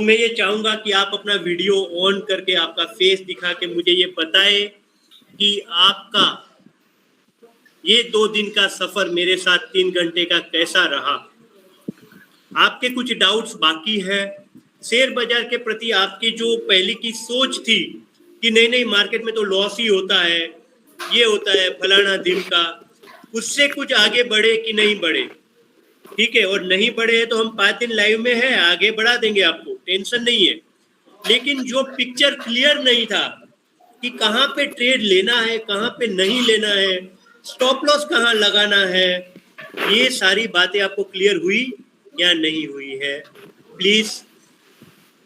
मैं ये चाहूंगा कि आप अपना वीडियो ऑन करके आपका फेस दिखा के मुझे ये बताएं कि आपका ये 2 दिन का सफर मेरे साथ 3 घंटे का कैसा रहा। आपके कुछ डाउट्स बाकी है शेयर बाजार के प्रति, आपकी जो पहले की सोच थी कि नहीं मार्केट में तो लॉस ही होता है, ये होता है फलाना दिन का, उससे कुछ आगे बढ़े कि नहीं बढ़े? ठीक है, और नहीं बढ़े तो हम 5 दिन लाइव में है, आगे बढ़ा देंगे, आपको टेंशन नहीं है। लेकिन जो पिक्चर क्लियर नहीं था कि कहाँ पे ट्रेड लेना है, कहाँ पे नहीं लेना है, स्टॉप लॉस कहाँ लगाना है, ये सारी बातें आपको क्लियर हुई या नहीं हुई है? प्लीज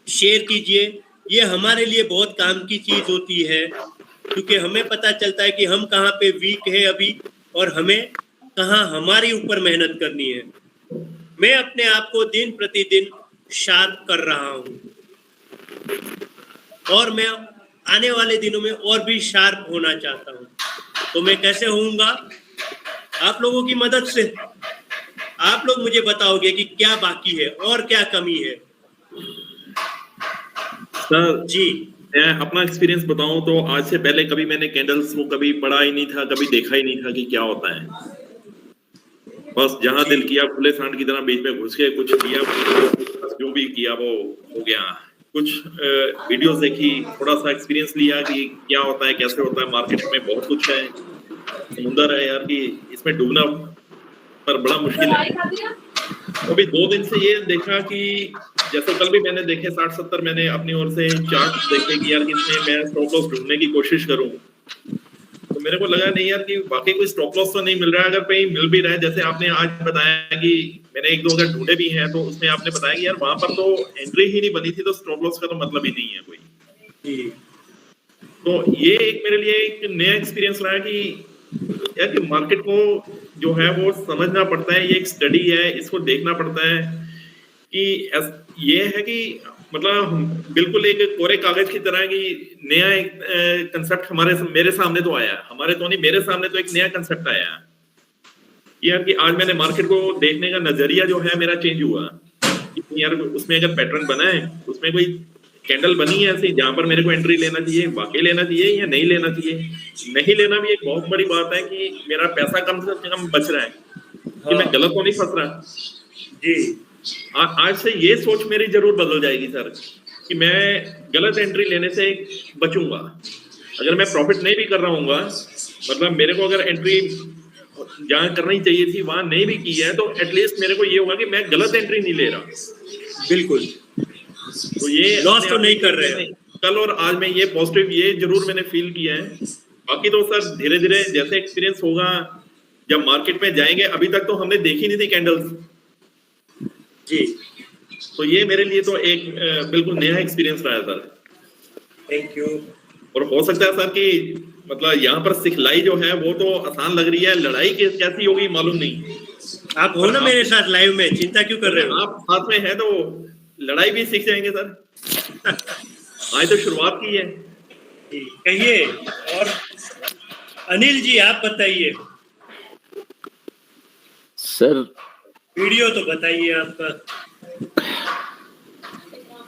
शेयर कीजिए, ये हमारे लिए बहुत काम की चीज होती है, क्योंकि हमें पता चलता है कि हम कहाँ पे वीक है अभी और हमें कहाँ हमारी ऊपर मेहनत करनी है। मैं अपने आप को दिन प्रतिदिन शार्प कर रहा हूँ और मैं आने वाले दिनों में और भी शार्प होना चाहता हूँ। तो मैं कैसे होऊंगा? आप लोगों की मदद से। आप लोग मुझे बताओगे कि क्या बाकी है और क्या कमी है। सर जी, मैं अपना एक्सपीरियंस बताऊं तो आज से पहले कभी मैंने कैंडल्स को कभी पढ़ा ही नहीं था, कभी देखा ही नहीं था कि क्या होता है। बस जहां दिल किया खुले सांड की तरह बीच में घुस के कुछ किया, जो भी किया वो हो गया। कुछ वीडियोस देखी, थोड़ा सा एक्सपीरियंस लिया कि क्या होता है, कैसे होता है। मार्केट में बहुत कुछ है, समुंदर है यार, कि इसमें डूबना पर बड़ा मुश्किल है। अभी 2 दिन से ये देखा कि जैसे कल भी मैंने देखे 60-70 मैंने अपनी ओर से चार्ट देखे कि यार इसमें मैं स्टॉप लॉस ढूंढने की कोशिश करूं, तो मेरे को लगा नहीं यार कि वाकई कोई स्टॉप लॉस तो नहीं मिल रहा है। अगर कहीं मिल भी रहा है, जैसे आपने आज बताया कि मैंने 1-2 अगर ढूंढे भी हैं, तो उसमें आपने बताया कि यार वहां पर तो एंट्री ही नहीं बनी थी, तो स्टॉप लॉस का तो मतलब ही नहीं है कोई। तो ये एक मेरे लिए एक नया एक्सपीरियंस रहा कि यार कि मार्केट को जो है वो समझना पड़ता है, ये एक स्टडी है, इसको देखना पड़ता है कि ये है कि मतलब बिल्कुल एक कोरे कागज की तरह की नया एक कंसेप्ट मेरे सामने तो आया, हमारे तो नहीं, मेरे सामने तो एक नया कंसेप्ट आया यार कि आज मैंने मार्केट को देखने का नजरिया जो है मेरा चेंज हुआ। यार उसमें अगर पैटर्न बना है, उसमें कोई कैंडल बनी है ऐसी जहां पर मेरे को एंट्री लेना चाहिए, वाकई लेना चाहिए या नहीं लेना चाहिए। नहीं लेना भी एक बहुत बड़ी बात है कि मेरा पैसा कम से कम बच रहा है, कि मैं गलत तो नहीं फंस रहा जी। आज से ये सोच मेरी जरूर बदल जाएगी सर, कि मैं गलत एंट्री लेने से बचूंगा। अगर मैं प्रॉफिट नहीं भी कर रहा हूँ, मतलब मेरे को अगर एंट्री जहां करनी चाहिए थी वहां नहीं भी की है, तो एटलीस्ट मेरे को ये होगा कि मैं गलत एंट्री नहीं ले रहा। बिल्कुल, तो ये लॉस तो नहीं कर रहे हैं कल और आज में ये पॉजिटिव ये जरूर मैंने फील किया है। बाकी तो सर धीरे धीरे जैसे एक्सपीरियंस होगा, जब मार्केट में जाएंगे, अभी तक तो हमने देखी नहीं थी कैंडल्स जी, तो ये मेरे लिए तो एक बिल्कुल नया एक्सपीरियंस रहा है सर। Thank you. और हो सकता है सर कि मतलब यहाँ पर सिखलाई जो है वो तो आसान लग रही है, लड़ाई कैसी होगी मालूम नहीं। आप हो ना मेरे साथ लाइव में, चिंता क्यों कर रहे हो? आप साथ में हैं तो लड़ाई भी सीख जाएंगे सर। आज तो शुरुआत की है। कहिए, और अनिल जी आप बताइए सर। वीडियो तो बताइए आपका,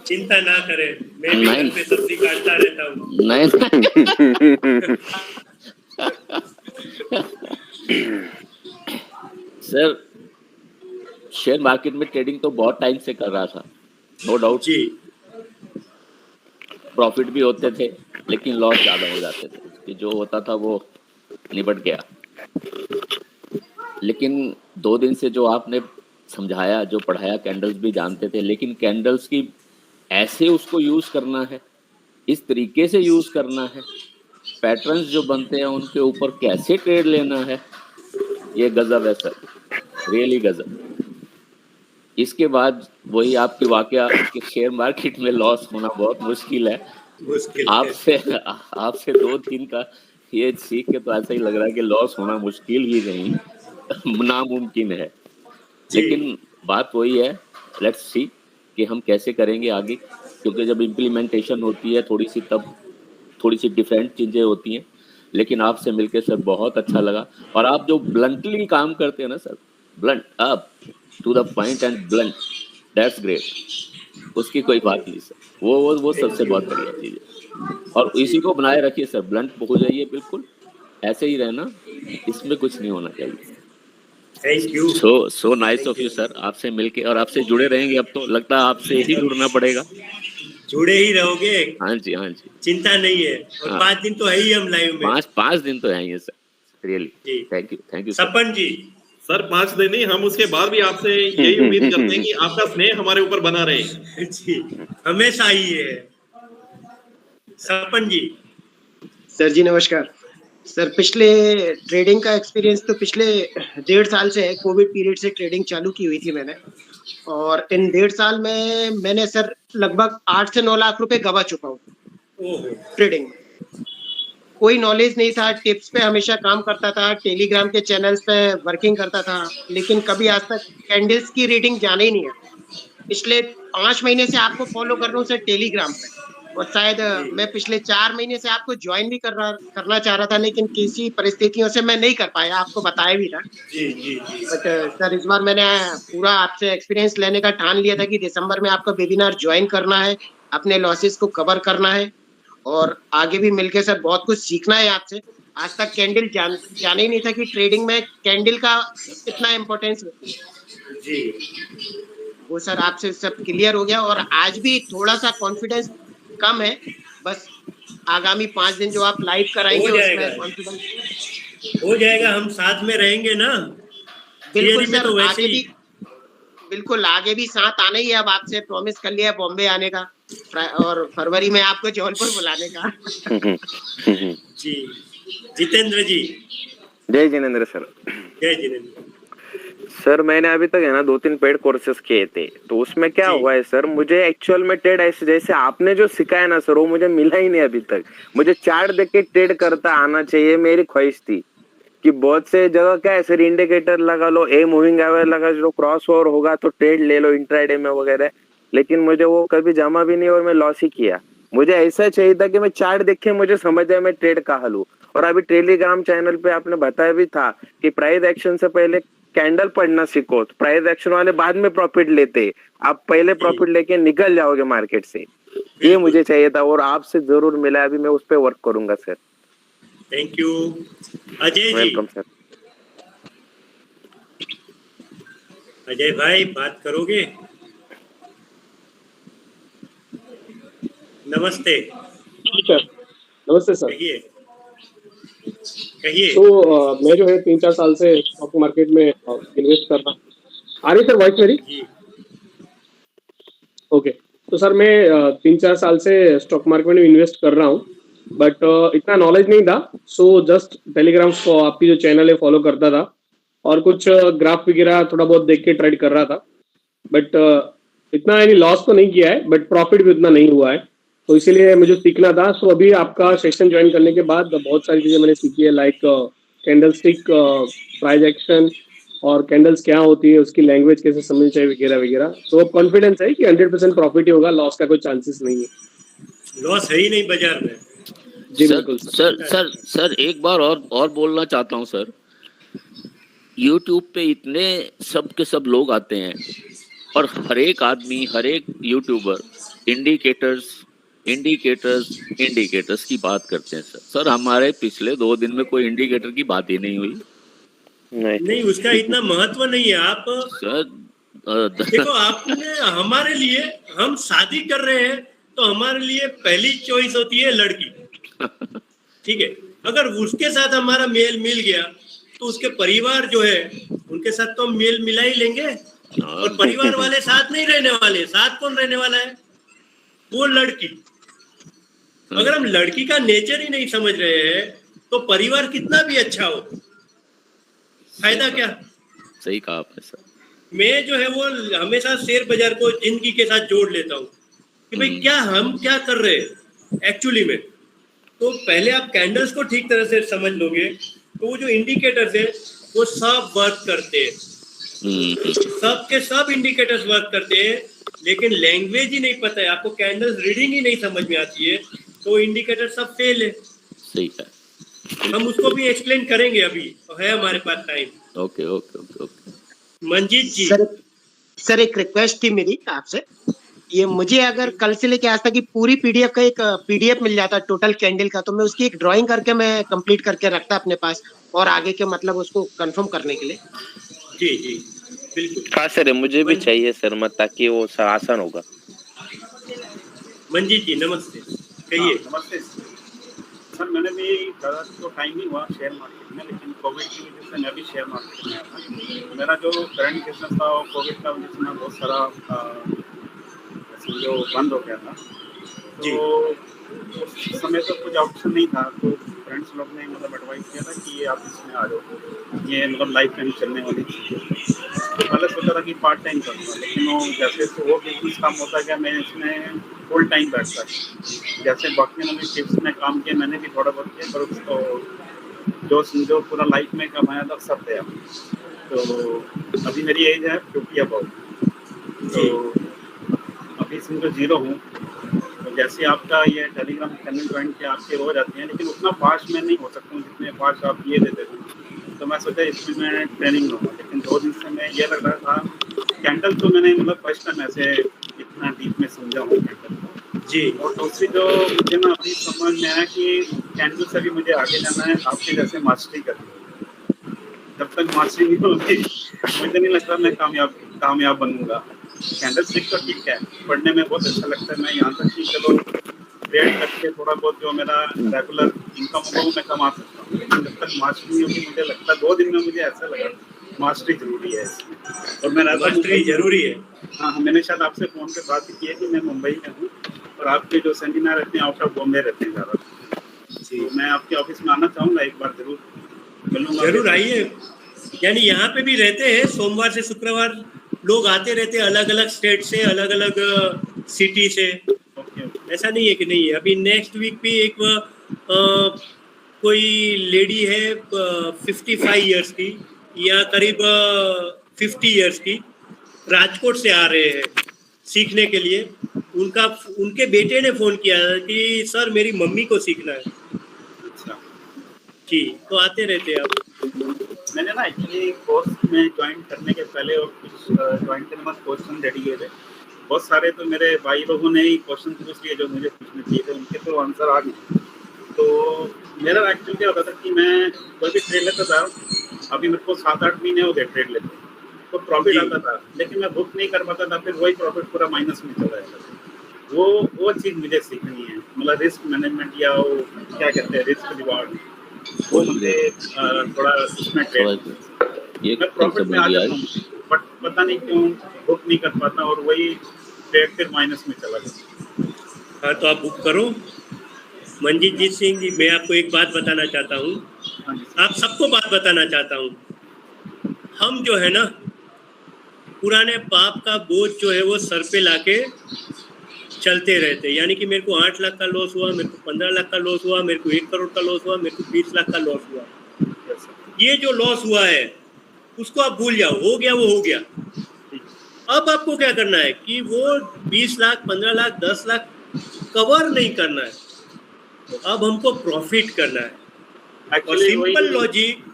चिंता ना करें, मैं भी घर पे सब्जी काटता रहता हूँ। नहीं सर, शेयर मार्केट में ट्रेडिंग तो बहुत टाइम से कर रहा था, नो डाउट जी। प्रॉफिट भी होते थे लेकिन लॉस ज्यादा हो जाते थे, कि जो होता था वो निपट गया। लेकिन 2 दिन से जो आपने समझाया, जो पढ़ाया, कैंडल्स भी जानते थे, लेकिन कैंडल्स की ऐसे उसको यूज करना है, इस तरीके से यूज करना है, पैटर्न्स जो बनते हैं उनके ऊपर कैसे ट्रेड लेना है, ये गजब है सर, रियली गजब। इसके बाद वही आपकी वाकया कि शेयर मार्केट में लॉस होना बहुत मुश्किल है। आपसे 2-3 का ये सीख के तो ऐसा ही लग रहा है कि लॉस होना मुश्किल ही नहीं, नामुमकिन है। लेकिन बात वही है, लेट्स सी कि हम कैसे करेंगे आगे, क्योंकि जब इम्प्लीमेंटेशन होती है थोड़ी सी, तब थोड़ी सी डिफरेंट चीज़ें होती हैं। लेकिन आपसे मिलके सर बहुत अच्छा लगा, और आप जो ब्लंटली काम करते हैं ना sir, blunt up to the point and blunt, that's great. उसकी कोई बात नहीं सर, वो सबसे बहुत बढ़िया चीज है। और इसी को बनाए रखिए सर, ब्लंट हो जाइए बिल्कुल, ऐसे ही रहना, इसमें कुछ नहीं होना चाहिए। Thank you. So nice of you sir, आपसे मिलके और आपसे जुड़े रहेंगे। अब तो लगता है आपसे ही जुड़ना पड़ेगा। जुड़े ही रहोगे, हाँ जी, हाँ जी, चिंता नहीं है। और हाँ। 5 दिन तो है ही हम लाइव में। पाँच दिन तो है ये सर, रियली। जी। Thank you Sapan ji. Sir 5 दिन नहीं, हम उसके बाद भी आपसे यही उम्मीद करते हैं कि आपका स्नेह हमारे ऊपर बना रहे। जी, हमेशा ही है। सपन जी। सर जी नमस्कार। सर पिछले ट्रेडिंग का एक्सपीरियंस तो पिछले 1.5 साल से है। कोविड पीरियड से ट्रेडिंग चालू की हुई थी मैंने, और इन 1.5 साल में मैंने सर लगभग 8 से 9 लाख रुपए गवा चुका हूँ ओहो। ट्रेडिंग में। कोई नॉलेज नहीं था, टिप्स पे हमेशा काम करता था, टेलीग्राम के चैनल्स पे वर्किंग करता था, लेकिन कभी आज तक कैंडल्स की रीडिंग जाना ही नहीं है। पिछले 5 महीने से आपको फॉलो कर रहा हूँ सर टेलीग्राम पे, और शायद मैं पिछले 4 महीने से आपको ज्वाइन भी करना चाह रहा था, लेकिन किसी परिस्थितियों से मैं नहीं कर पाया, आपको बताया भी था। जी जी जी। बट सर इस बार मैंने पूरा आपसे एक्सपीरियंस लेने का ठान लिया था कि दिसंबर में आपका वेबिनार ज्वाइन करना है, अपने लॉसेस को कवर करना है, और आगे भी मिलके सर बहुत कुछ सीखना है आपसे। आज तक कैंडल जाने ही नहीं था कि ट्रेडिंग में कैंडल का इतना इम्पोर्टेंस होती है। जी। वो सर आपसे सब क्लियर हो गया, और आज भी थोड़ा सा कॉन्फिडेंस कम है। बस आगामी 5 दिन जो आप लाइव कराएंगे उसमें कॉन्फिडेंस हो जाएगा। हम साथ में रहेंगे ना। बिल्कुल थियरी में सर। तो वैसे आगे ही। भी बिल्कुल आगे भी साथ आना ही है। अब आपसे प्रॉमिस कर लिया है बॉम्बे आने का, और फरवरी में आपको जबलपुर बुलाने का। जी। जितेंद्र जी। जय जिनेंद्र सर। जय जितेंद्र। सर मैंने अभी तक है ना 2-3 पेड कोर्सेज किए थे, तो उसमें क्या जी। हुआ है सर, मुझे एक्चुअल में ट्रेड ऐसे जैसे आपने जो सिखाया ना सर, वो मुझे मिला ही नहीं अभी तक। मुझे चार्ट देख के ट्रेड करता आना चाहिए, मेरी ख्वाहिश थी कि बहुत से जगह क्या है सर, इंडिकेटर लगा लो, ए मूविंग एवरेज लगा लो, क्रॉस ओवर होगा तो ट्रेड ले लो इंट्राडे में वगैरह, लेकिन मुझे वो कभी जमा भी नहीं और मैं लॉस ही किया। मुझे ऐसा चाहिए था कि मैं चार्ट देख के मुझे समझ आए मैं ट्रेड कहाँ लूं। और अभी टेलीग्राम चैनल पे आपने बताया भी था कि प्राइस एक्शन से पहले कैंडल पढ़ना सीखो, तो प्राइस एक्शन वाले बाद में प्रॉफिट लेते, आप पहले प्रॉफिट लेके निकल जाओगे मार्केट से। ये मुझे चाहिए था और आपसे जरूर मिला, अभी मैं उस पर वर्क करूंगा sir. Thank you. Ajay ji. Welcome sir. Ajay भाई बात करोगे? नमस्ते। सर नमस्ते सर। कहिए कहिए। तो मैं जो है 3-4 साल से स्टॉक मार्केट में इन्वेस्ट कर रहा हूँ। आ रही सर वॉइस मेरी? जी। ओके। तो सर मैं 3-4 साल से स्टॉक मार्केट में इन्वेस्ट कर रहा हूँ, बट इतना नॉलेज नहीं था। सो जस्ट टेलीग्राम को आपकी जो चैनल है फॉलो करता था, और कुछ ग्राफ वगैरह थोड़ा बहुत देख के ट्रेड कर रहा था, बट इतना यानी लॉस तो नहीं किया है, बट प्रॉफिट भी उतना नहीं हुआ है। तो इसीलिए मुझे सीखना था। तो अभी आपका सेशन ज्वाइन करने के बाद बहुत सारी चीजें मैंने सीखी है, लाइक कैंडलस्टिक, प्राइस एक्शन, और कैंडल्स क्या होती है, उसकी लैंग्वेज कैसे समझनी चाहिए वगैरह वगैरह। तो अब कॉन्फिडेंस है कि 100% प्रॉफिट ही होगा, लॉस का कोई चांसेस नहीं है। लॉस है ही नहीं बाजार में। जी सर बिल्कुल सर सर सर एक बार और बोलना चाहता हूँ सर। यूट्यूब पे इतने सब के सब लोग आते हैं, और हर एक आदमी, हर एक यूट्यूबर इंडिकेटर्स की बात करते हैं सर। सर हमारे पिछले 2 दिन में कोई इंडिकेटर की बात ही नहीं हुई। नहीं, उसका इतना महत्व नहीं है। आप सर देखो, आपने हमारे लिए, हम शादी कर रहे हैं तो हमारे लिए पहली चॉइस होती है लड़की। ठीक है, अगर उसके साथ हमारा मेल मिल गया तो उसके परिवार जो है उनके साथ तो हम मेल मिला ही लेंगे। और परिवार वाले साथ नहीं रहने वाले, साथ कौन रहने वाला है? वो लड़की। अगर हम लड़की का नेचर ही नहीं समझ रहे हैं तो परिवार कितना भी अच्छा हो, फायदा क्या? सही कहा आपने सर। मैं जो है वो हमेशा शेयर बाजार को जिंदगी के साथ जोड़ लेता हूँ कि भाई क्या हम क्या कर रहे हैं एक्चुअली में। तो पहले आप कैंडल्स को ठीक तरह से समझ लोगे तो वो जो इंडिकेटर्स है वो सब वर्क करते हैं, सब के सब इंडिकेटर्स वर्क करते हैं, लेकिन लैंग्वेज ही नहीं पता है आपको, कैंडल्स रीडिंग ही नहीं समझ में आती है, तो इंडिकेटर सब फेल है। सही है। हम उसको भी एक्सप्लेन करेंगे, अभी तो है हमारे पास time. Okay okay okay okay. Manjeet ji. Sir एक रिक्वेस्ट थी मेरी आपसे। ये मुझे अगर कल से लेके आज तक की पूरी पीडीएफ का एक पीडीएफ मिल जाता टोटल कैंडल का, तो मैं उसकी एक ड्राइंग करके मैं कंप्लीट करके रखता अपने पास और आगे के मतलब उसको कंफर्म करने के लिए। जी जी बिल्कुल। हाँ सर, मुझे भी चाहिए सर, मत ताकि वो आसान होगा। मंजीत जी नमस्ते, कहिए। नमस्ते सर, मैंने भी ज़्यादा तो टाइम नहीं हुआ शेयर मार्केट में, लेकिन कोविड की वजह से मैं भी शेयर मार्केट में आया था। मेरा जो करंट बिजनेस था वो कोविड का वजह से मैं बहुत सारा जो बंद हो गया था, तो उस समय तो कुछ ऑप्शन नहीं था, तो फ्रेंड्स लोग ने मतलब एडवाइस किया था कि ये आप इसमें आ जाओ, ये मतलब लाइफ टाइम चलने वाली चीज़ है। तो पहले सोचा था कि पार्ट टाइम करूँगा, लेकिन वो जैसे वो बिजनेस काम होता गया मैं इसमें फुल टाइम बैठता। जैसे बाकी ने भी टिप्स में काम किया, मैंने भी थोड़ा बहुत किया, पर उसको जो समझो पूरा लाइफ में कमाया था सब गया। तो अभी मेरी एज है 50 अबाउट, तो अभी समझो 0 हूँ। तो जैसे आपका ये टेलीग्राम चैनल ज्वाइन किया, आपके हो जाते हैं, लेकिन उतना फास्ट मैं नहीं हो सकता हूँ जितने फास्ट आप ये देते थे। तो मैं सोचा इसमें मैं ट्रेनिंग लूँगा, लेकिन 2 दिन से मैं ये लग रहा था कैंडल तो मैंने मतलब फर्स्ट टाइम ऐसे इतना डीप में समझा हूँ कैंडल को जी। और दूसरी जो मुझे ना अभी समझ में आया कि कैंडल से भी मुझे आगे जाना है, आपके जैसे मास्टरी करनी है। जब तक मास्टरी नहीं होगी मुझे नहीं लगता मैं कामयाब बनूंगा। कैंडल स्टिक तो ठीक है, पढ़ने में बहुत अच्छा लगता है। मैं यहाँ तक कि चलो ट्रेड करके थोड़ा बहुत जो मेरा रेगुलर इनकम होगा वो मैं कमा सकता हूँ, लेकिन जब तक मास्टरी नहीं होगी मुझे लगता है 2 दिन में मुझे ऐसा लगा मास्टरी जरूरी है इसमें। और मैं मास्टरी जरूरी है। हाँ, मैंने शायद आपसे फ़ोन पे बात की है कि मैं मुंबई में हूँ और आपके जो सेमिनार रहते हैं आउट ऑफ बॉम्बे रहते हैं ज़्यादा। तो मैं आपके ऑफिस में आना चाहूँगा, एक बार जरूर मिलूंगा। जरूर आइए, यानी यहाँ पे भी रहते हैं, सोमवार से शुक्रवार लोग आते रहते हैं, अलग अलग स्टेट से, अलग अलग सिटी से। ऐसा नहीं है कि नहीं है। अभी नेक्स्ट वीक भी एक कोई लेडी है 55 इयर्स की या करीब 50 इयर्स की, राजकोट से आ रहे हैं सीखने के लिए। उनके बेटे ने फ़ोन किया कि सर मेरी मम्मी को सीखना है। अच्छा जी, तो आते रहते हैं आप। मैंने ना एक्चुअली कोर्स में ज्वाइन करने के पहले और कुछ ज्वाइन करने बाद क्वेश्चन रेडी किए थे बहुत सारे, तो मेरे भाई लोगों ने ही क्वेश्चन पूछ लिए जो मुझे पूछने चाहिए थे, उनके तो आंसर आ गए। तो मेरा एक्चुअली क्या होता था कि मैं कोई भी ट्रेड लेता था, अभी मेरे को 7-8 महीने हो गए ट्रेड लेते, तो प्रॉफिट आता था, लेकिन मैं बुक नहीं कर पाता था, फिर वही प्रॉफिट पूरा माइनस में चला जाता था। वो चीज़ मुझे सीखनी है, मतलब रिस्क मैनेजमेंट या वो क्या कहते हैं रिस्क रिवार्ड, वो मुझे थोड़ा उसमें मैं प्रॉफिट में आ जाता हूँ, बट पता नहीं क्यों बुक नहीं कर पाता और वही ट्रेड फिर माइनस में चला जाता। हाँ, तो आप बुक करो। मंजीत जी सिंह जी, मैं आपको एक बात बताना चाहता हूँ, आप सबको बात बताना चाहता हूँ। हम जो है ना, पुराने पाप का बोझ जो है वो सर पे लाके चलते रहते, यानी कि मेरे को 8 लाख का लॉस हुआ, मेरे को 15 लाख का लॉस हुआ, मेरे को 1 करोड़ का लॉस हुआ, मेरे को 20 लाख का लॉस हुआ। ये जो लॉस हुआ है उसको आप भूल जाओ, हो गया वो हो गया। अब आपको क्या करना है कि वो 20 लाख 15 लाख 10 लाख कवर नहीं करना है, अब हमको प्रॉफिट करना है। और सिंपल लॉजिक,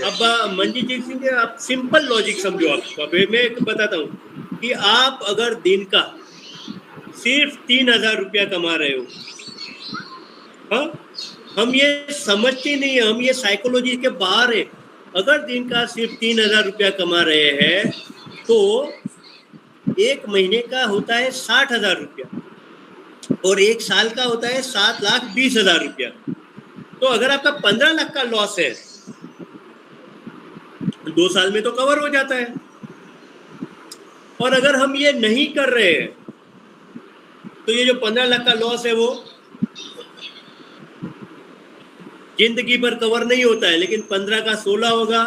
अब मंजीत जी सिंह आप सिंपल लॉजिक समझो। आपको अभी मैं बताता हूँ कि आप अगर दिन का सिर्फ 3,000 रुपया कमा रहे हो, हाँ, हम ये समझते नहीं है, हम ये साइकोलॉजी के बाहर है। अगर दिन का सिर्फ 3,000 रुपया कमा रहे हैं तो 1 महीने का होता है 60,000 रुपया और 1 साल का होता है 7,20,000 रुपया। तो अगर आपका 15 लाख का लॉस है 2 साल में तो कवर हो जाता है। और अगर हम ये नहीं कर रहे हैं तो ये जो 15 लाख का लॉस है वो जिंदगी भर कवर नहीं होता है, लेकिन 15 का 16 होगा,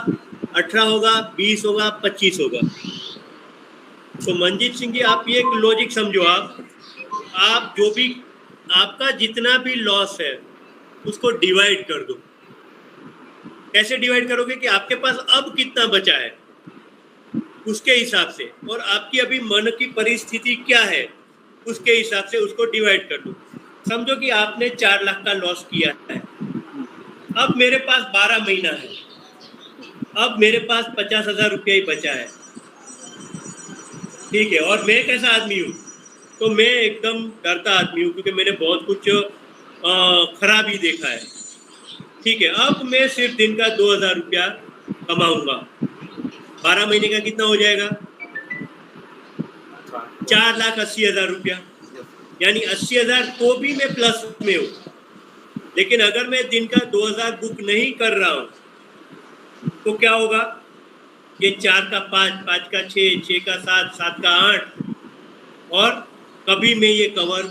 18 होगा, 20 होगा, 25 होगा। तो मंजीत सिंह जी, आप ये एक लॉजिक समझो। आप जो भी आपका जितना भी लॉस है उसको डिवाइड कर दो। कैसे डिवाइड करोगे कि आपके पास अब कितना बचा है उसके हिसाब से, और आपकी अभी मन की परिस्थिति क्या है उसके हिसाब से उसको डिवाइड कर दो। समझो कि आपने 4 लाख का लॉस किया है, अब मेरे पास 12 महीना है, अब मेरे पास 50,000 रुपया ही बचा है, ठीक है। और मैं कैसा आदमी हूँ, तो मैं एकदम डरता आदमी हूँ, क्योंकि मैंने बहुत कुछ खराबी देखा है। ठीक है, अब मैं सिर्फ दिन का 2000 रुपया कमाऊंगा, 12 महीने का कितना हो जाएगा? 4,80,000 रुपया, यानी 80,000 तो भी मैं प्लस में हूँ। लेकिन अगर मैं दिन का 2000 बुक नहीं कर रहा हूँ तो क्या होगा? ये 4 का 5, 5 का 6, 6 का 7, 7 का 8, और कभी मैं ये कवर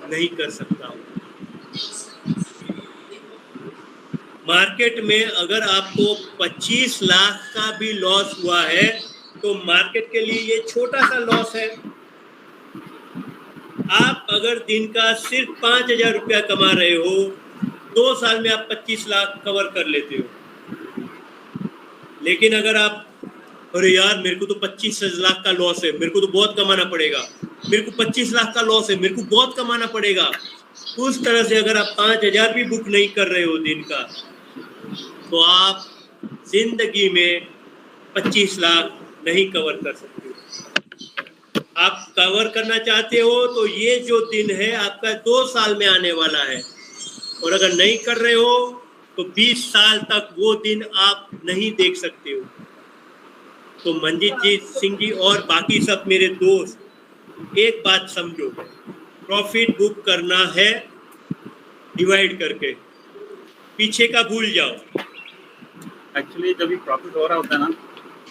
नहीं कर सकता हूँ। मार्केट में अगर आपको 25 लाख का भी लॉस हुआ है तो मार्केट के लिए ये छोटा सा लॉस है। आप अगर दिन का सिर्फ 5,000 रुपया कमा रहे हो, 2 साल में आप 25 लाख कवर कर लेते हो। लेकिन अगर आप, अरे यार मेरे को तो 25 लाख का लॉस है, मेरे को तो बहुत कमाना पड़ेगा, मेरे को 25 लाख का लॉस है, मेरे को बहुत कमाना पड़ेगा, उस तरह से अगर आप 5,000 भी बुक नहीं कर रहे हो दिन का, तो आप जिंदगी में 25 लाख नहीं कवर कर सकते हो। आप कवर करना चाहते हो तो ये जो दिन है आपका 2 साल में आने वाला है, और अगर नहीं कर रहे हो तो 20 साल तक वो दिन आप नहीं देख सकते हो। तो मंजीत सिंह जी और बाकी सब मेरे दोस्त, एक बात समझो, प्रॉफिट बुक करना है डिवाइड करके, पीछे का भूल जाओ। एक्चुअली जब भी प्रॉफिट हो रहा होता है ना,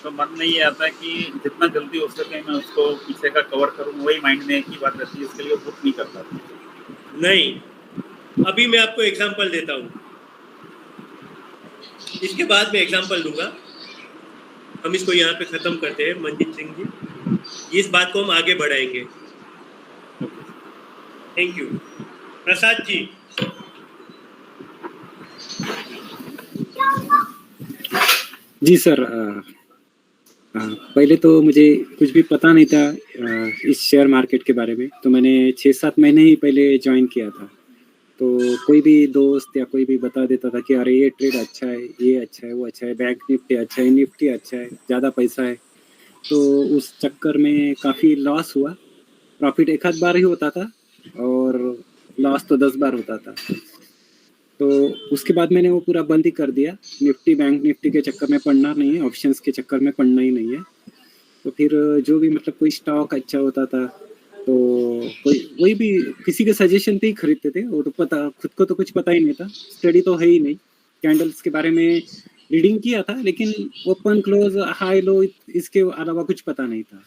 तो मन में ये आता है कि जितना जल्दी हो सके मैं उसको पीछे का कवर करूँ, वही माइंड में एक ही बात रहती है, इसके लिए बुक नहीं करता। नहीं, अभी मैं आपको एग्जांपल देता हूँ, इसके बाद मैं एग्जांपल दूंगा। हम इसको यहाँ पे ख़त्म करते हैं मंजीत सिंह जी, इस बात को हम आगे बढ़ाएंगे। Thank you. प्रसाद जी। जी सर, पहले तो मुझे कुछ भी पता नहीं था इस शेयर मार्केट के बारे में, तो मैंने 6-7 महीने ही पहले ज्वाइन किया था। तो कोई भी दोस्त या कोई भी बता देता था कि अरे ये ट्रेड अच्छा है, ये अच्छा है, वो अच्छा है, बैंक निफ्टी अच्छा है, निफ्टी अच्छा है, ज़्यादा पैसा है। तो उस चक्कर में काफ़ी लॉस हुआ। प्रॉफिट एक आध बार ही होता था और लॉस तो 10 बार होता था। तो उसके बाद मैंने वो पूरा बंद ही कर दिया। निफ्टी बैंक निफ्टी के चक्कर में पढ़ना नहीं है, ऑप्शंस के चक्कर में पढ़ना ही नहीं है। तो फिर जो भी मतलब कोई स्टॉक अच्छा होता था तो कोई भी किसी के सजेशन पे ही खरीदते थे। वो तो पता, खुद को तो कुछ पता ही नहीं था, स्टडी तो है ही नहीं। कैंडल्स के बारे में रीडिंग किया था लेकिन ओपन क्लोज हाई लो इसके अलावा कुछ पता नहीं था।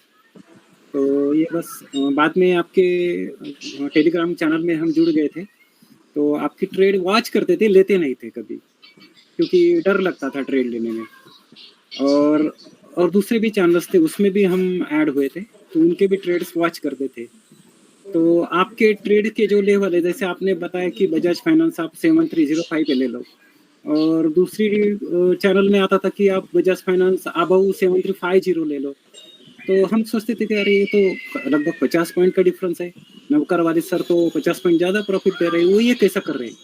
तो ये बस बाद में आपके टेलीग्राम चैनल में हम जुड़ गए थे, तो आपकी ट्रेड वॉच करते थे, लेते नहीं थे कभी, क्योंकि डर लगता था ट्रेड लेने में। और दूसरे भी चैनल्स थे, उसमें भी हम ऐड हुए थे, तो उनके भी ट्रेड्स वॉच करते थे। तो आपके ट्रेड के जो लेवल है, जैसे आपने बताया कि बजाज फाइनेंस आप 7305 पे ले लो, और दूसरी चैनल में आता था कि आप बजाज फाइनेंस अबव 7350 ले लो। तो हम सोचते थे कि अरे ये तो लगभग 50 पॉइंट का डिफरेंस है, नवकर वाले सर तो 50 पॉइंट ज़्यादा प्रॉफिट दे रहे हैं, वो ये कैसा कर रहे हैं।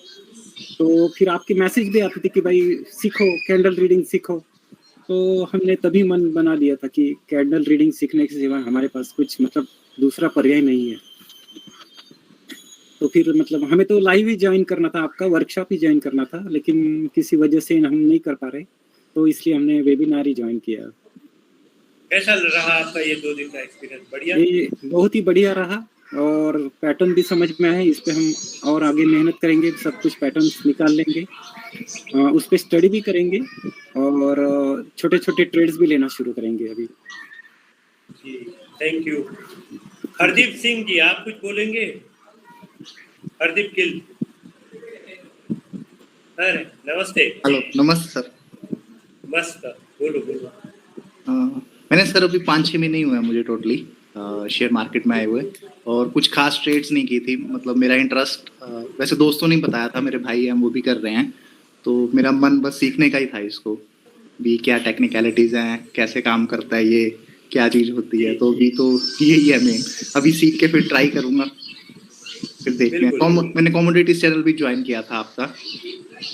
तो फिर आपकी मैसेज भी आती थी कि भाई सीखो, कैंडल रीडिंग सीखो। तो हमने तभी मन बना लिया था कि कैंडल रीडिंग सीखने के सिवा हमारे पास कुछ मतलब दूसरा पर्याय नहीं है। तो फिर मतलब हमें तो लाइव ही ज्वाइन करना था, आपका वर्कशॉप ही ज्वाइन करना था, लेकिन किसी वजह से हम नहीं कर पा रहे, तो इसलिए हमने वेबिनार ही ज्वाइन किया। कैसा रहा आपका ये 2 दिन का एक्सपीरियंस? बढ़िया? ये बहुत ही बढ़िया रहा, और पैटर्न भी समझ में आया। इस पे हम और आगे मेहनत करेंगे, सब कुछ पैटर्न्स निकाल लेंगे, उस पे स्टडी भी करेंगे, और छोटे छोटे ट्रेड्स भी लेना शुरू करेंगे अभी। जी थैंक यू। हरदीप सिंह जी, आप कुछ बोलेंगे? हरदीप गिल। अरे नमस्ते। हेलो, नमस्ते सर। मस्त, बोलो बोलो। मैंने सर अभी 5-6 महीने ही हुए हैं मुझे टोटली शेयर मार्केट में आए हुए, और कुछ खास ट्रेड्स नहीं की थी। मतलब मेरा इंटरेस्ट वैसे दोस्तों ने बताया था, मेरे भाई हैं वो भी कर रहे हैं, तो मेरा मन बस सीखने का ही था इसको भी, क्या टेक्निकलिटीज हैं, कैसे काम करता है ये, क्या चीज़ होती है। तो अभी तो यही है मेन, अभी सीख के फिर ट्राई करूँगा, फिर देखते हैं। मैंने कमोडिटीज चैनल भी ज्वाइन किया था आपका,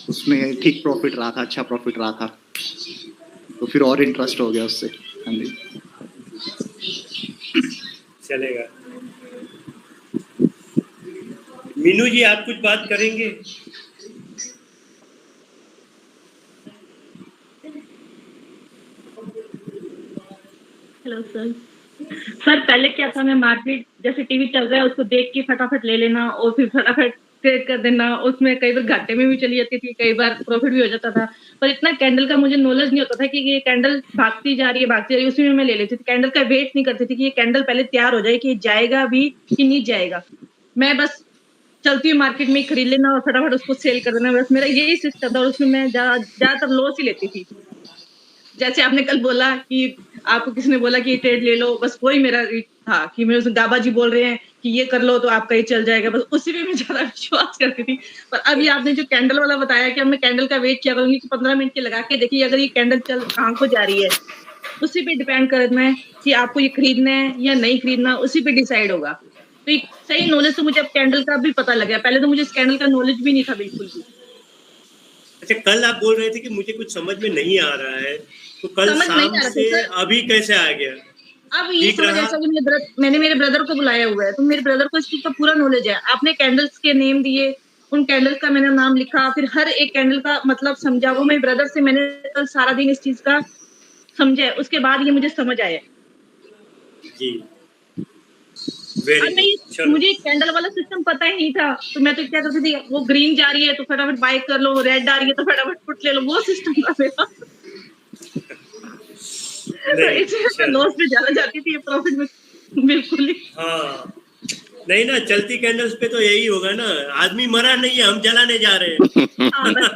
उसमें ठीक प्रॉफिट रहा था, अच्छा प्रॉफिट रहा था, तो फिर और इंटरेस्ट हो गया उससे। हाँ जी, चलेगा। मीनू जी आप कुछ बात करेंगे? Hello sir. सर पहले क्या था, मैं मार्केट जैसे टीवी चल रहा है उसको देख के फटाफट ले लेना और फिर फटाफट ट्रेड कर देना, उसमें कई बार घाटे में भी चली जाती थी, कई बार प्रॉफिट भी हो जाता था। पर इतना कैंडल का मुझे नॉलेज नहीं होता था कि ये कैंडल भागती जा रही है, उसी में मैं ले लेती थी। कैंडल का वेट नहीं करती थी कि ये कैंडल पहले तैयार हो जाए कि जाएगा भी कि नहीं जाएगा। मैं बस चलती हुई मार्केट में खरीद लेना और फटाफट उसको सेल कर देना, बस मेरा यही सिस्टम था और उसमें मैं ज्यादातर लॉस ही लेती थी। जैसे आपने कल बोला कि आपको किसी ने बोला कि ये ट्रेड ले लो, बस वही मेरा था कि मैं उसमें गाबा जी बोल रहे हैं कि ये कर लो तो आपका ये चल जाएगा, बस उसी पे मैं ज्यादा विश्वास करती थी। पर अभी आपने जो कैंडल वाला बताया कि अब मैं कैंडल का वेट क्या करूंगी कि 15 मिनट के लगा के देखिए अगर ये कैंडल चल कहाँ को जा रही है, उसी पे डिपेंड करना है कि आपको ये खरीदना है या नहीं खरीदना, उसी पे डिसाइड होगा। तो एक सही नॉलेज तो मुझे अब कैंडल का भी पता लग गया, पहले तो मुझे इस कैंडल का नॉलेज भी नहीं था बिल्कुल भी। अच्छा, कल आप बोल रहे थे कि मुझे कुछ समझ में नहीं आ रहा है, तो कल समझ नहीं शाम आ रहा था से सर। अभी कैसे आ गया? अब ये ठीक समझ रहा? ऐसा कि मैंने मेरे ब्रदर को बुलाया हुआ है, तो मेरे ब्रदर को इस चीज का पूरा नॉलेज है। आपने कैंडल्स के नेम दिए, उन कैंडल्स का मैंने नाम लिखा, फिर हर एक कैंडल का मतलब समझा। वो मेरे ब्रदर से मैंने कल सारा दिन इस चीज का समझा, उसके बाद ये मुझे समझ आया। जी, वेरी अब मैं गुड। चलो, मुझे कैंडल वाला सिस्टम पता ही नहीं था, तो मैं तो क्या करती थी, वो ग्रीन जा रही है तो फटाफट बाय कर लो, रेड आ रही है तो फटाफट पुट ले लो, वो सिस्टम था मेरा। तो नहीं, इसमें मैं चलो। लॉस में ज्यादा जाती थी, प्रॉफिट में बिल्कुल ही। हाँ, नहीं ना, चलती कैंडल्स पे तो यही होगा ना, आदमी मरा नहीं है, हम जलाने जा रहे हैं। हाँ, बस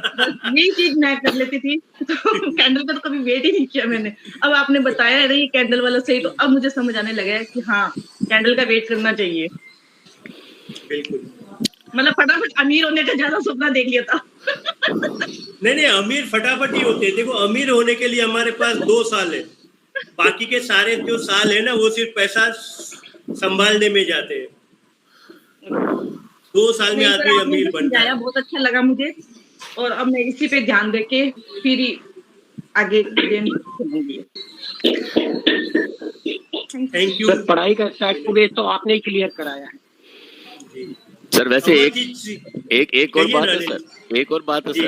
यही चीज मैं कर लेती थी। तो कैंडल का तो कभी वेट ही नहीं किया मैंने। अब आपने बताया अरे ये कैंडल वाला सही, तो अब मुझे समझ आने लगा है कि हाँ कैंडल का वेट करना चाहिए। बिल्कुल। मतलब फटाफट अमीर होने का ज्यादा सपना देख लिया था। नहीं, अमीर फटाफट ही होते हैं। देखो, अमीर होने के लिए हमारे पास 2 साल है, बाकी के सारे जो साल है ना वो सिर्फ पैसा संभालने में जाते हैं। 2 साल में नहीं सर, आदमी आपने अमीर जो बनता समझाया है। बहुत अच्छा लगा मुझे, और अब मैं इसी पे ध्यान देके फिर ही आगे गेम खेलूंगी। Thank you. सर पढ़ाई का स्टार्ट हो गए तो आपने ही क्लियर कराया है। जी। सर वैसे अमरजीत जी, एक और कहिए बात ना, है नहीं। सर, एक और बात है जी, सर,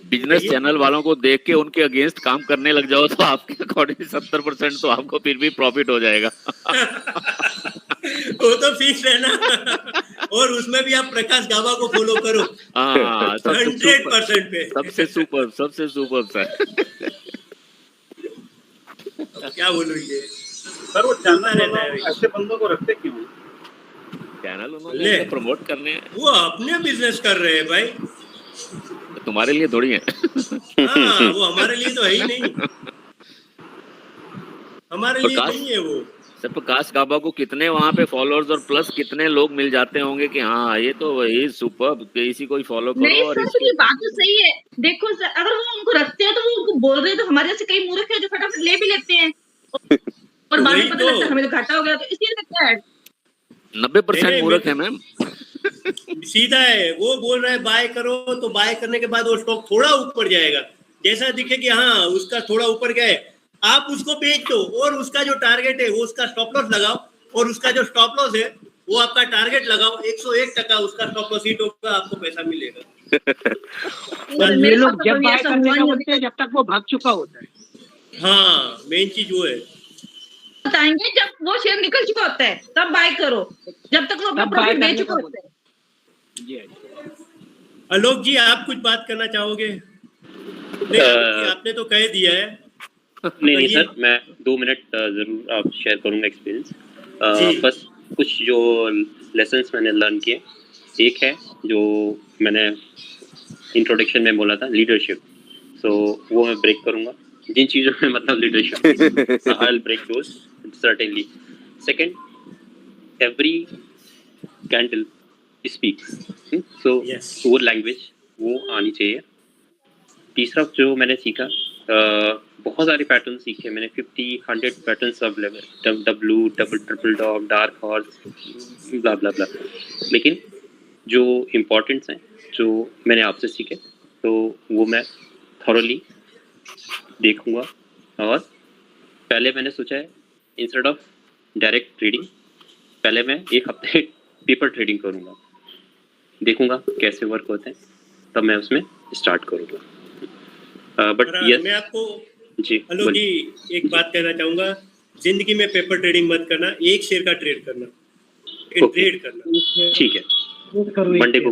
बिजनेस कहिए। चैनल वालों को देख के उनके अगेंस्ट काम करने लग जाओ तो आपके अकॉर्डिंग 70% तो आपको फिर भी प्रॉफिट हो जाएगा। वो तो फिक्स है ना। और उसमें भी आप प्रकाश गाबा को फॉलो करो। हाँ, 100% पे। सबसे सुपर सर। क्या बोलूं ये, सर वो चलता चैनल रहता है वाला भाई। ऐसे बंदों को रखते क्यों हैं? चैनल उन्होंने ले, ऐसे प्रमोट करने हैं, वो अपने बिजनेस कर रहे हैं भाई। तुम्हारे लिए थोड़ी है। हाँ, वो हमारे लिए तो है ही नहीं, हमारे लिए प्रकाश नहीं है वो। सर, प्रकाश गाबा को कितने वहाँ पे फॉलोअर्स और प्लस कितने लोग मिल जाते होंगे कि हाँ ये तो वही सुपर, इसी को ही फॉलो करो नहीं और सर, इसके ये बात तो सही है। देखो सर, अगर वो उनको रखते हैं तो वो उनको बोल रहे हैं, तो हमारे जैसे कई मूर्ख है जो फटाफट ले भी लेते हैं और बाद वही में पता तो। लगता है हमें तो घाटा हो गया, तो इसलिए लगता है। 90% नहीं, मूर्ख है मैम। सीधा है, वो बोल रहा है बाय करो, तो बाय करने के बाद वो स्टॉक थोड़ा ऊपर जाएगा, जैसा दिखे कि हाँ उसका थोड़ा ऊपर गया है, आप उसको बेच दो और उसका जो टारगेट है वो उसका स्टॉप लॉस लगाओ, और उसका जो स्टॉप लॉस है वो आपका टारगेट लगाओ। 101% उसका स्टॉप लॉस हिट होगा, आपको पैसा मिलेगा। सर ये मेरे साथ लोग तो जब कभी बाय ऐसा करने हुआ का नहीं बोलते हैं जब तक वो भाग चुका होता है। हाँ, मेन चीज वो है। बताएंगे जब वो शेयर निकल चुका होता है तब बाय करो, जब तक वो अपना तब बाय प्रॉफिट दे करने चुका का होता है। आलोक जी, आप कुछ बात करना चाहोगे? नहीं, आलोक जी, आपने तो कह दिया है। नहीं सर, मैं 2 मिनट जरूर आप शेयर करूंगा एक्सपीरियंस। जी। बस कुछ जो लेसन्स मैंने लर्न किए, एक है जो मैंने इंट्रोडक्शन में बोला था, लीडरशिप। सो वो मैं ब्रेक करूंगा, जिन चीज़ों में मतलब leadership, I will break those certainly. Second, every candle speaks, so वो लैंग्वेज वो आनी चाहिए। तीसरा जो मैंने सीखा, बहुत सारे पैटर्न सीखे मैंने, 50-100 patterns available, W, double, triple dog, dark horse, blah blah blah, लेकिन जो इम्पोर्टेंट्स हैं जो मैंने आपसे सीखे, तो वो मैं थॉरली देखूंगा। और पहले मैंने सोचा है इंस्टेड ऑफ डायरेक्ट ट्रेडिंग, पहले मैं 1 हफ्ते पेपर ट्रेडिंग करूंगा, देखूंगा कैसे वर्क होते हैं, तब मैं उसमें स्टार्ट करूंगा। बट और यस मैं आपको जी हेलो बोलिए। जी एक बात कहना चाहूंगा, जिंदगी में पेपर ट्रेडिंग मत करना, एक शेयर का ट्रेड करना, ट्रेड करना। ठीक है, मंडे को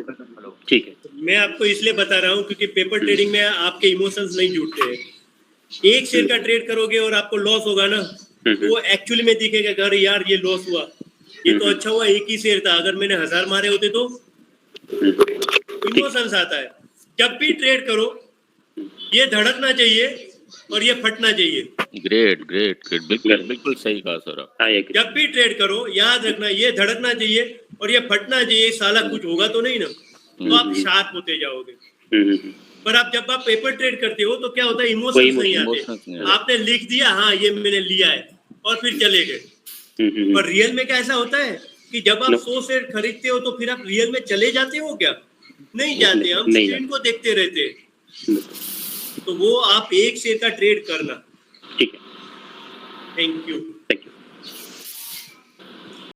ठीक है। मैं आपको इसलिए बता रहा हूँ क्योंकि पेपर ट्रेडिंग में आपके इमोशंस नहीं जुड़ते हैं। एक शेयर का ट्रेड करोगे और आपको लॉस होगा ना, वो एक्चुअली में दिखेगा कि अरे यार ये लॉस हुआ, ये तो अच्छा हुआ एक ही शेयर था, अगर मैंने 1000 मारे होते तो। इमोशंस आता है। जब भी ट्रेड करो ये धड़कना चाहिए और ये फटना चाहिए। ग्रेट ग्रेट ग्रेट, बिल्कुल बिल्कुल सही कहा सर। जब भी ट्रेड करो याद रखना ये धड़कना चाहिए और ये फटना चाहिए। साला कुछ होगा तो नहीं ना, तो आप शार्प होते जाओगे। पर आप जब आप पेपर ट्रेड करते हो तो क्या होता है, इमोशंस नहीं आते। आपने लिख दिया हाँ ये मैंने लिया है और फिर चले गए। पर रियल में क्या ऐसा होता है कि जब आप 100 शेयर खरीदते हो तो फिर आप रियल में चले जाते हो क्या? नहीं जाते, हम स्क्रीन को देखते रहते हैं। तो वो आप एक शेयर का ट्रेड करना। ठीक है, थैंक यू। Thank you.